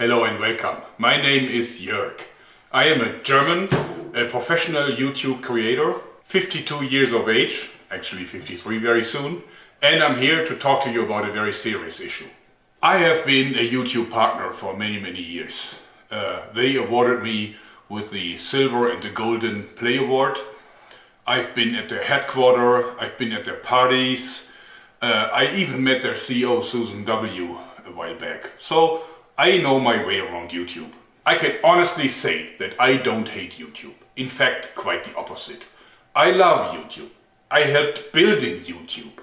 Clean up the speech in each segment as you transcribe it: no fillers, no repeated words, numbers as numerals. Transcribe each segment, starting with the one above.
Hello and welcome. My name is Jörg. I am a German, a professional YouTube creator, 52 years of age, actually 53 very soon, and I'm here to talk to you about a very serious issue. I have been a YouTube partner for many years. They awarded me with the Silver and the Golden Play Award. I've been at their headquarters, I've been at their parties, I even met their CEO Susan W. a while back. So I know my way around YouTube. I can honestly say that I don't hate YouTube. In fact, quite the opposite. I love YouTube. I helped building YouTube.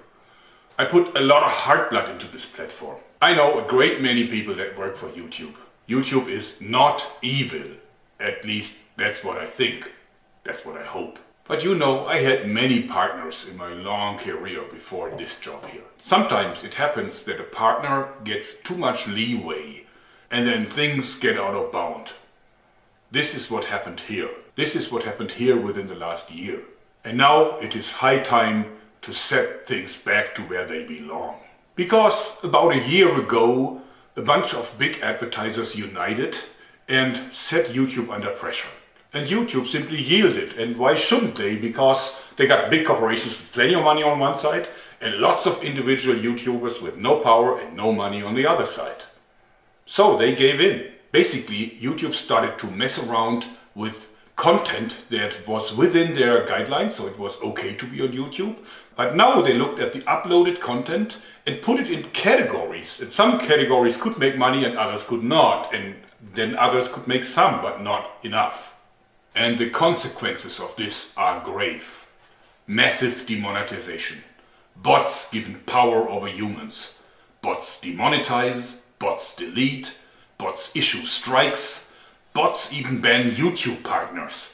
I put a lot of heart blood into this platform. I know a great many people that work for YouTube. YouTube is not evil. At least that's what I think. That's what I hope. But you know, I had many partners in my long career before this job here. Sometimes it happens that a partner gets too much leeway and then things get out of bound. This is what happened here. This is what happened here within the last year. And now it is high time to set things back to where they belong. Because about a year ago, a bunch of big advertisers united and set YouTube under pressure. And YouTube simply yielded. And why shouldn't they? Because they got big corporations with plenty of money on one side and lots of individual YouTubers with no power and no money on the other side. So they gave in. Basically, YouTube started to mess around with content that was within their guidelines, so it was okay to be on YouTube. But now they looked at the uploaded content and put it in categories. And some categories could make money and others could not. And then others could make some, but not enough. And the consequences of this are grave. Massive demonetization. Bots given power over humans. Bots demonetize. Bots delete, bots issue strikes, bots even ban YouTube partners,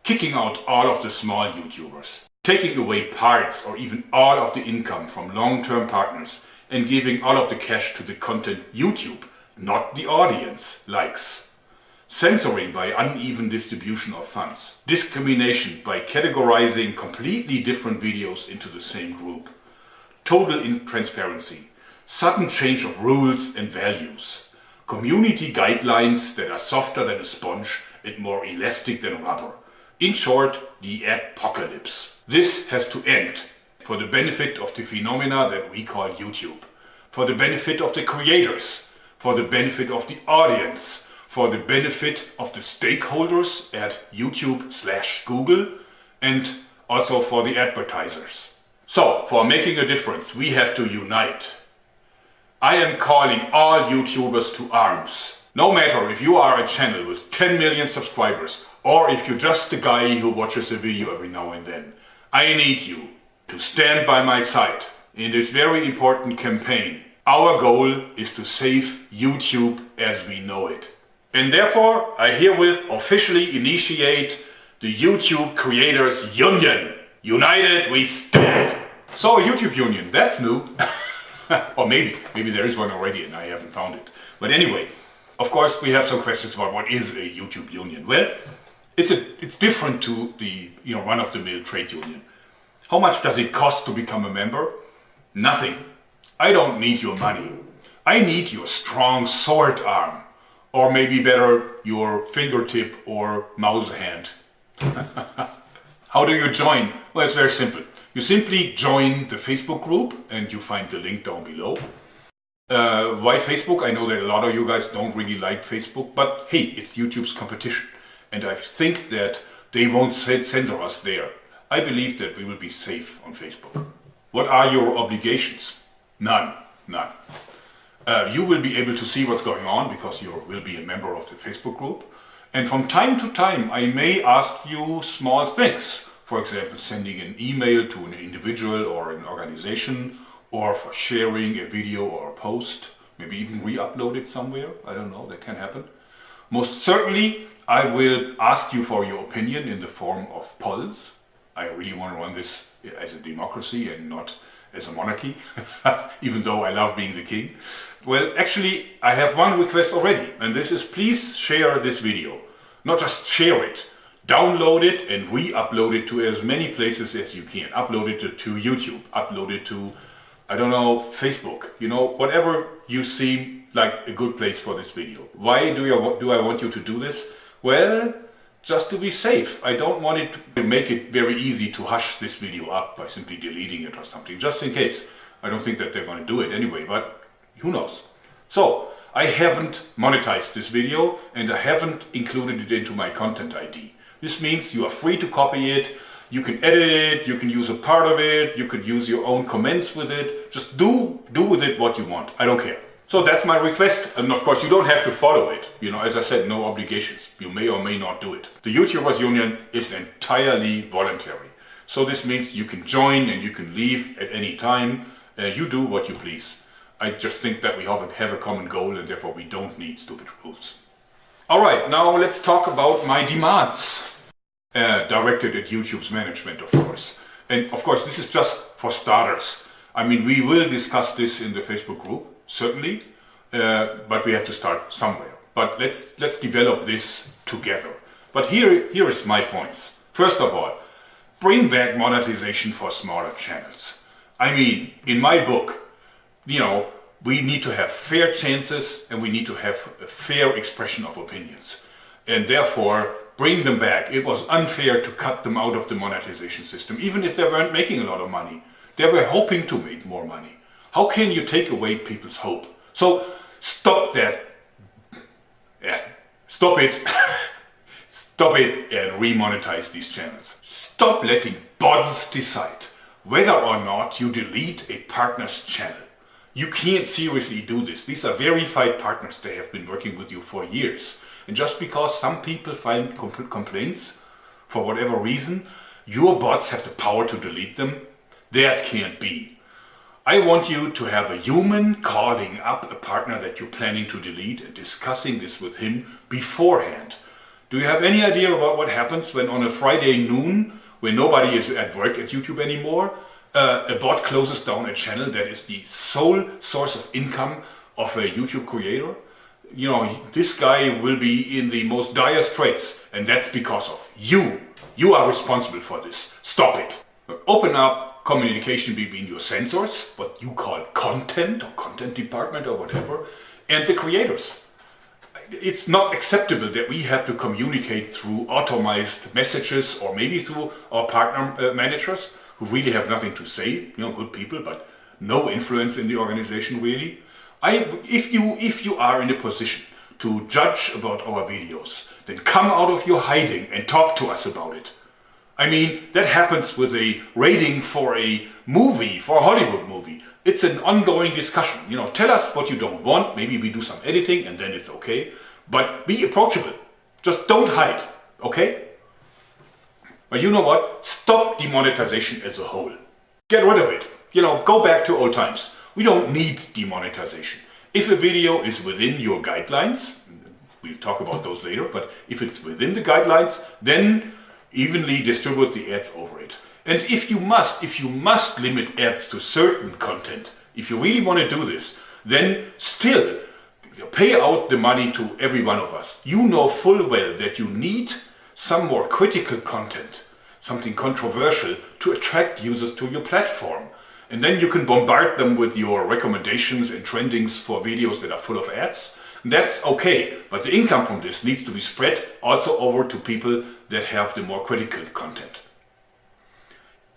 kicking out all of the small YouTubers, taking away parts or even all of the income from long-term partners and giving all of the cash to the content YouTube, not the audience, likes, censoring by uneven distribution of funds, discrimination by categorizing completely different videos into the same group, total intransparency, sudden change of rules and values, community guidelines that are softer than a sponge and more elastic than rubber. In short, the apocalypse. This has to end for the benefit of the phenomena that we call YouTube, for the benefit of the creators, for the benefit of the audience, for the benefit of the stakeholders at YouTube/Google, and also for the advertisers. So, for making a difference, we have to unite. I am calling all YouTubers to arms. No matter if you are a channel with 10 million subscribers or if you're just a guy who watches a video every now and then. I need you to stand by my side in this very important campaign. Our goal is to save YouTube as we know it. And therefore, I herewith officially initiate the YouTube Creators Union. United we stand. So a YouTube union, that's new. Or maybe there is one already and I haven't found it. But anyway, of course we have some questions about what is a YouTube union. Well, it's different to the run-of-the-mill trade union. How much does it cost to become a member? Nothing. I don't need your money. I need your strong sword arm. Or maybe better, your fingertip or mouse hand. How do you join? Well, it's very simple. You simply join the Facebook group and you find the link down below. Why Facebook? I know that a lot of you guys don't really like Facebook, but hey, it's YouTube's competition. And I think that they won't censor us there. I believe that we will be safe on Facebook. What are your obligations? None. You will be able to see what's going on because you will be a member of the Facebook group. And from time to time, I may ask you small things. For example, sending an email to an individual or an organization, or for sharing a video or a post, maybe even re-upload it somewhere. I don't know, that can happen. Most certainly, I will ask you for your opinion in the form of polls. I really want to run this as a democracy and not as a monarchy, even though I love being the king. Well, actually, I have one request already, and this is please share this video. Not just share it. Download it and re-upload it to as many places as you can. Upload it to YouTube, upload it to, I don't know, Facebook. You know, whatever you see like a good place for this video. Why do I want you to do this? Well, just to be safe. I don't want it to make it very easy to hush this video up by simply deleting it or something, just in case. I don't think that they're going to do it anyway, but who knows. So, I haven't monetized this video and I haven't included it into my content ID. This means you are free to copy it, you can edit it, you can use a part of it, you could use your own comments with it. Just do with it what you want. I don't care. So that's my request, and of course you don't have to follow it. You know, as I said, no obligations. You may or may not do it. The YouTubers Union is entirely voluntary. So this means you can join and you can leave at any time. You do what you please. I just think that we have a common goal and therefore we don't need stupid rules. Alright, now let's talk about my demands. Directed at YouTube's management, of course. And of course this is just for starters. I mean, we will discuss this in the Facebook group. Certainly, but we have to start somewhere. But let's develop this together. But here is my points. First of all, bring back monetization for smaller channels. I mean, in my book, you know, we need to have fair chances and we need to have a fair expression of opinions. And therefore, bring them back. It was unfair to cut them out of the monetization system, even if they weren't making a lot of money. They were hoping to make more money. How can you take away people's hope? So stop that. Yeah, stop it. Stop it and remonetize these channels. Stop letting bots decide whether or not you delete a partner's channel. You can't seriously do this. These are verified partners. They have been working with you for years. And just because some people file complaints for whatever reason, your bots have the power to delete them. That can't be. I want you to have a human calling up a partner that you're planning to delete and discussing this with him beforehand. Do you have any idea about what happens when on a Friday noon, when nobody is at work at YouTube anymore, a bot closes down a channel that is the sole source of income of a YouTube creator? You know, this guy will be in the most dire straits, and that's because of you. You are responsible for this. Stop it. Open up communication between your censors, what you call content or content department or whatever, and the creators. It's not acceptable that we have to communicate through automized messages or maybe through our partner managers who really have nothing to say, you know, good people, but no influence in the organization really. If you are in a position to judge about our videos, then come out of your hiding and talk to us about it. I mean, that happens with a rating for a movie, for a Hollywood movie. It's an ongoing discussion. You know, tell us what you don't want. Maybe we do some editing and then it's okay. But be approachable. Just don't hide, okay? But you know what? Stop demonetization as a whole. Get rid of it. You know, go back to old times. We don't need demonetization. If a video is within your guidelines, we'll talk about those later, but if it's within the guidelines, then evenly distribute the ads over it. And if you must limit ads to certain content, if you really want to do this, then still pay out the money to every one of us. You know full well that you need some more critical content, something controversial to attract users to your platform. And then you can bombard them with your recommendations and trendings for videos that are full of ads. That's okay, but the income from this needs to be spread also over to people that have the more critical content.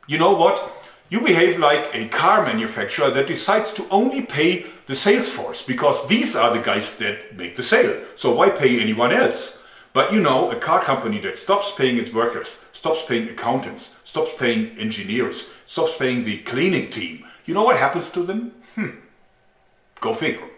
You know what? You behave like a car manufacturer that decides to only pay the sales force because these are the guys that make the sale. So why pay anyone else? But you know, a car company that stops paying its workers, stops paying accountants, stops paying engineers, stops paying the cleaning team, you know what happens to them? Go figure.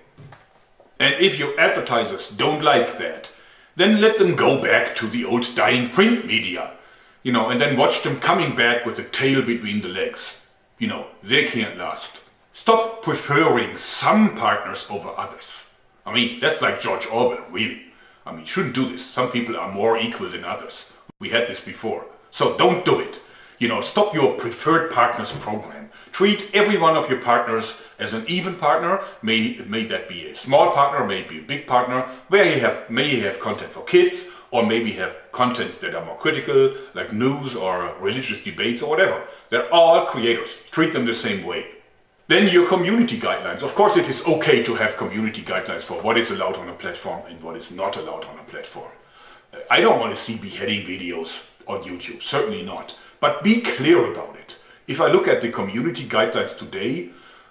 And if your advertisers don't like that, then let them go back to the old dying print media. You know, and then watch them coming back with the tail between the legs. You know, they can't last. Stop preferring some partners over others. I mean, that's like George Orwell, really. I mean, you shouldn't do this. Some people are more equal than others. We had this before. So don't do it. You know, stop your preferred partners program. Treat every one of your partners as an even partner. May that be a small partner, maybe a big partner, where you have content for kids, or maybe have contents that are more critical, like news or religious debates or whatever. They're all creators. Treat them the same way. Then your community guidelines. Of course, it is okay to have community guidelines for what is allowed on a platform and what is not allowed on a platform. I don't want to see beheading videos on YouTube, certainly not. But be clear about it. If I look at the community guidelines today,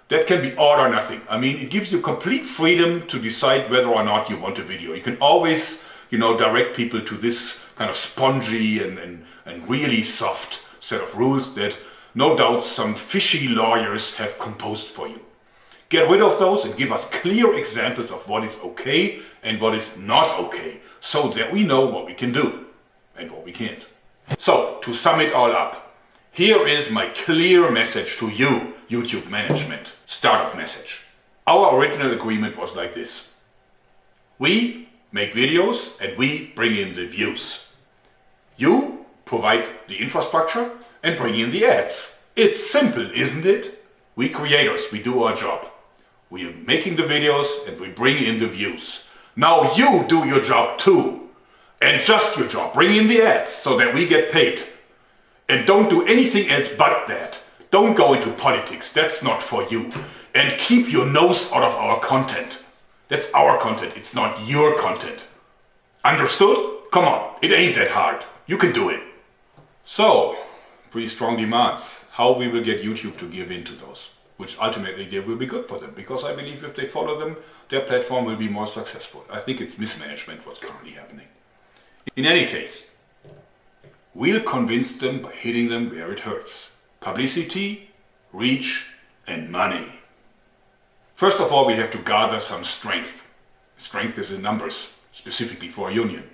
that can be all or nothing. I mean, it gives you complete freedom to decide whether or not you want a video. You can always, direct people to this kind of spongy and really soft set of rules that no doubt some fishy lawyers have composed for you. Get rid of those and give us clear examples of what is okay and what is not okay, so that we know what we can do and what we can't. So, to sum it all up, here is my clear message to you, YouTube management. Start of message. Our original agreement was like this. We make videos and we bring in the views. You provide the infrastructure and bring in the ads. It's simple, isn't it? We creators, we do our job. We are making the videos and we bring in the views. Now you do your job too. And just your job. Bring in the ads so that we get paid. And don't do anything else but that. Don't go into politics. That's not for you. And keep your nose out of our content. That's our content. It's not your content. Understood? Come on. It ain't that hard. You can do it. So, pretty strong demands. How we will get YouTube to give in to those. Which ultimately they will be good for them. Because I believe if they follow them, their platform will be more successful. I think it's mismanagement what's currently happening. In any case, we'll convince them by hitting them where it hurts. Publicity, reach, and money. First of all, we have to gather some strength. Strength is in numbers, specifically for a union.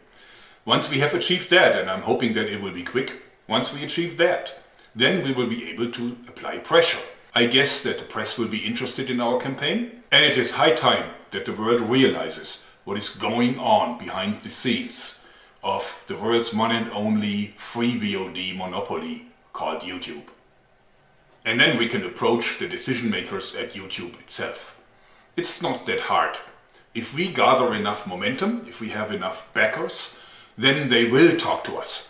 Once we have achieved that, and I'm hoping that it will be quick, once we achieve that, then we will be able to apply pressure. I guess that the press will be interested in our campaign, and it is high time that the world realizes what is going on behind the scenes of the world's one and only free VOD monopoly called YouTube. And then we can approach the decision makers at YouTube itself. It's not that hard. If we gather enough momentum, if we have enough backers, then they will talk to us.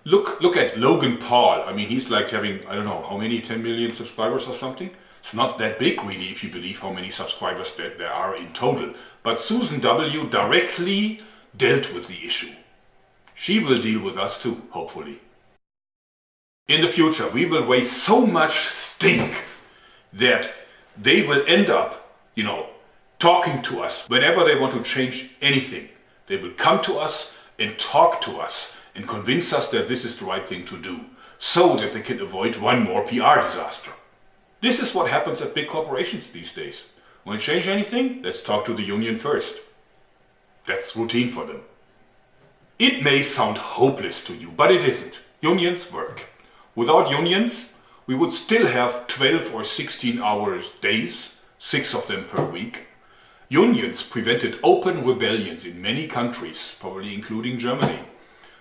Look at Logan Paul. I mean, he's like having, I don't know, how many, 10 million subscribers or something? It's not that big really if you believe how many subscribers there are in total. But Susan W. directly dealt with the issue. She will deal with us too, hopefully. In the future, we will raise so much stink that they will end up, talking to us whenever they want to change anything. They will come to us and talk to us and convince us that this is the right thing to do, so that they can avoid one more PR disaster. This is what happens at big corporations these days. Want to change anything? Let's talk to the union first. That's routine for them. It may sound hopeless to you, but it isn't. Unions work. Without unions, we would still have 12 or 16 hour days, 6 of them per week. Unions prevented open rebellions in many countries, probably including Germany,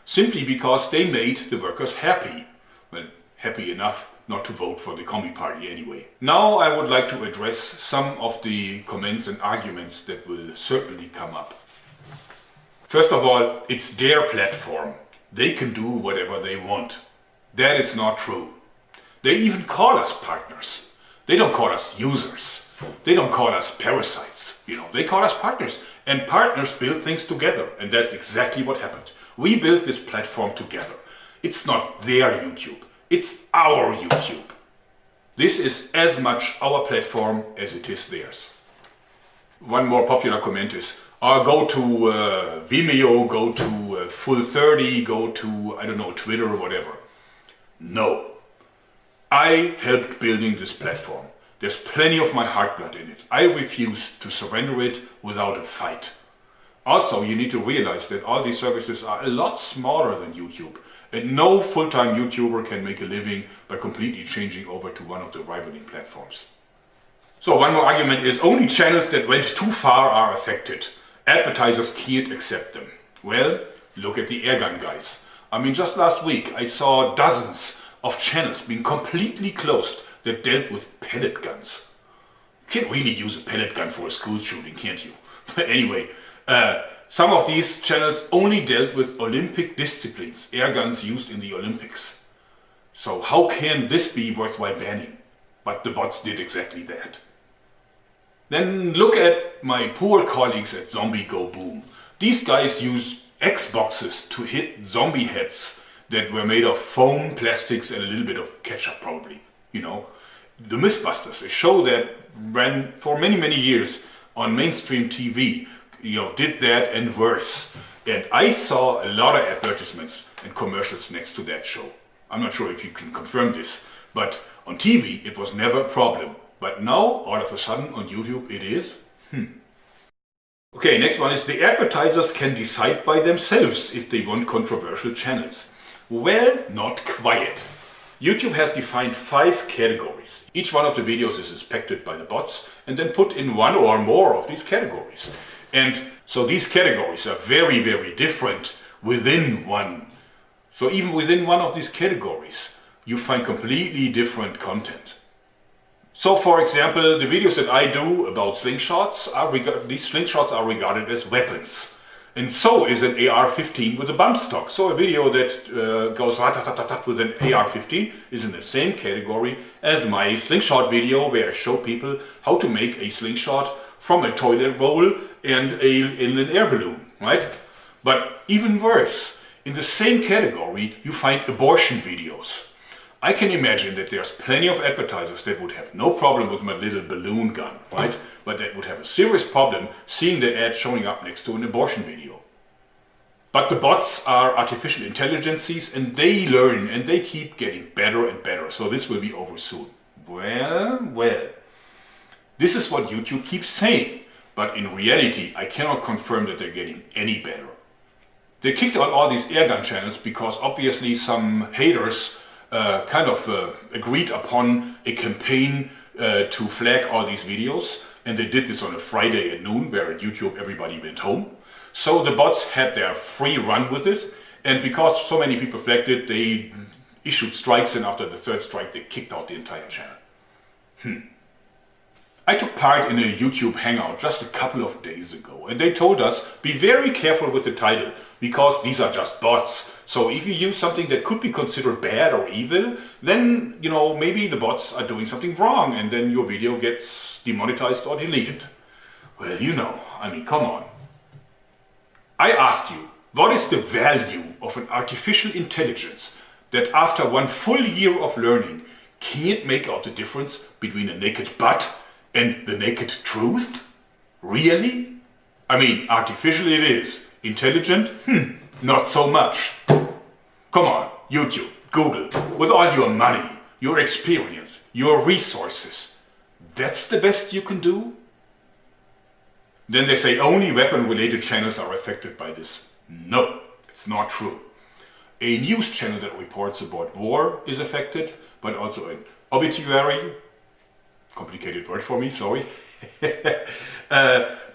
simply because they made the workers happy. Well, happy enough not to vote for the Commie Party anyway. Now I would like to address some of the comments and arguments that will certainly come up. First of all, it's their platform. They can do whatever they want. That is not true. They even call us partners. They don't call us users. They don't call us parasites. They call us partners. And partners build things together. And that's exactly what happened. We built this platform together. It's not their YouTube. It's our YouTube. This is as much our platform as it is theirs. One more popular comment is, go to Vimeo, go to Full30, go to, I don't know, Twitter or whatever. No. I helped building this platform. There's plenty of my heart blood in it. I refuse to surrender it without a fight. Also, you need to realize that all these services are a lot smaller than YouTube. And no full-time YouTuber can make a living by completely changing over to one of the rivaling platforms. So one more argument is only channels that went too far are affected. Advertisers can't accept them. Well, look at the Airgun Guys. I mean, just last week I saw dozens of channels being completely closed that dealt with pellet guns. You can't really use a pellet gun for a school shooting, can't you? But anyway, some of these channels only dealt with Olympic disciplines, air guns used in the Olympics. So how can this be worthwhile banning? but the bots did exactly that. Then look at my poor colleagues at Zombie Go Boom. These guys use Xboxes to hit zombie heads that were made of foam, plastics and a little bit of ketchup probably. You know, the Mythbusters, a show that ran for many years on mainstream TV, you know, did that and worse. And I saw a lot of advertisements and commercials next to that show. I'm not sure if you can confirm this, but on TV it was never a problem. But now, all of a sudden, on YouTube it is. Okay, next one is the advertisers can decide by themselves if they want controversial channels. Well, not quite. YouTube has defined 5 categories. Each one of the videos is inspected by the bots and then put in one or more of these categories. And so these categories are very different within one. So even within one of these categories, you find completely different content. So for example, the videos that I do about slingshots, these slingshots are regarded as weapons. And so is an AR-15 with a bump stock. So a video that goes rat-tat-tat-tat with an AR-15 is in the same category as my slingshot video where I show people how to make a slingshot from a toilet roll and in an air balloon, right? But even worse, in the same category you find abortion videos. I can imagine that there's plenty of advertisers that would have no problem with my little balloon gun, right? But that would have a serious problem seeing the ad showing up next to an abortion video. But the bots are artificial intelligences and they learn and they keep getting better and better. So this will be over soon. Well. This is what YouTube keeps saying. But in reality, I cannot confirm that they're getting any better. They kicked out all these Airgun channels because obviously some haters agreed upon a campaign to flag all these videos, and they did this on a Friday at noon where at YouTube everybody went home. So the bots had their free run with it, and because so many people flagged it, they issued strikes, and after the 3rd strike they kicked out the entire channel. I took part in a YouTube hangout just a couple of days ago, and they told us be very careful with the title because these are just bots. So if you use something that could be considered bad or evil, then, you know, maybe the bots are doing something wrong and then your video gets demonetized or deleted. Well, you know, I mean, come on. I ask you, what is the value of an artificial intelligence that after 1 full year of learning can't make out the difference between a naked butt and the naked truth? Really? I mean, artificial it is. Intelligent? Not so much. Come on, YouTube, Google, with all your money, your experience, your resources, that's the best you can do? Then they say only weapon-related channels are affected by this. No, it's not true. A news channel that reports about war is affected, but also an obituary, complicated word for me, sorry,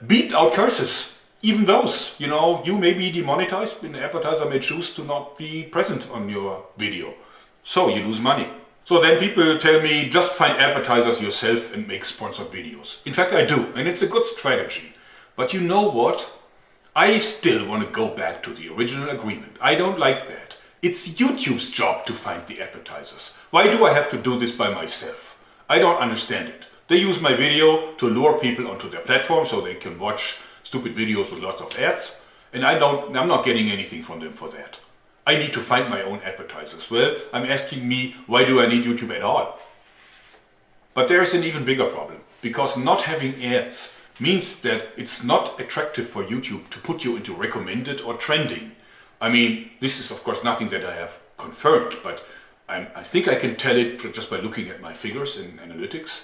beeped out curses. Even those, you know, you may be demonetized and the advertiser may choose to not be present on your video. So you lose money. So then people tell me, just find advertisers yourself and make sponsored videos. In fact, I do, and it's a good strategy. But you know what? I still want to go back to the original agreement. I don't like that. It's YouTube's job to find the advertisers. Why do I have to do this by myself? I don't understand it. They use my video to lure people onto their platform so they can watch stupid videos with lots of ads, and I'm not getting anything from them for that. I need to find my own advertisers. Well, I'm asking me, why do I need YouTube at all? But there's an even bigger problem, because not having ads means that it's not attractive for YouTube to put you into recommended or trending. I mean, this is of course nothing that I have confirmed, but I think I can tell it just by looking at my figures in analytics.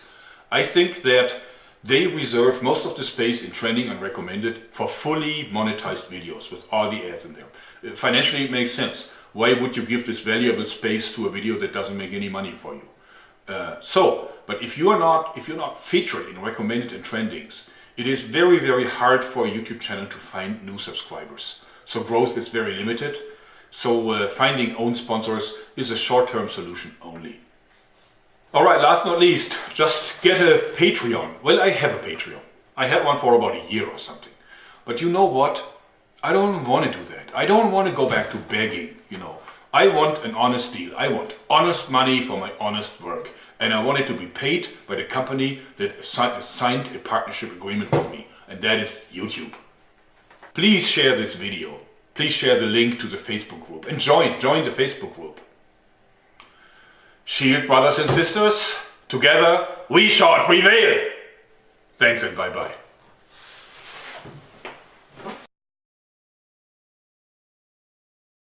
I think that they reserve most of the space in trending and recommended for fully monetized videos with all the ads in there. Financially it makes sense. Why would you give this valuable space to a video that doesn't make any money for you? But if you're not featured in recommended and trendings, it is very hard for a YouTube channel to find new subscribers. So growth is very limited. So finding own sponsors is a short-term solution only. Alright, last not least, just get a Patreon. Well, I have a Patreon. I had one for about a year or something. But you know what? I don't want to do that. I don't want to go back to begging, you know. I want an honest deal. I want honest money for my honest work. and I wanted to be paid by the company that signed a partnership agreement with me, and that is YouTube. Please share this video. Please share the link to the Facebook group and join the Facebook group. Shield, brothers and sisters, together we shall prevail. Thanks and bye-bye.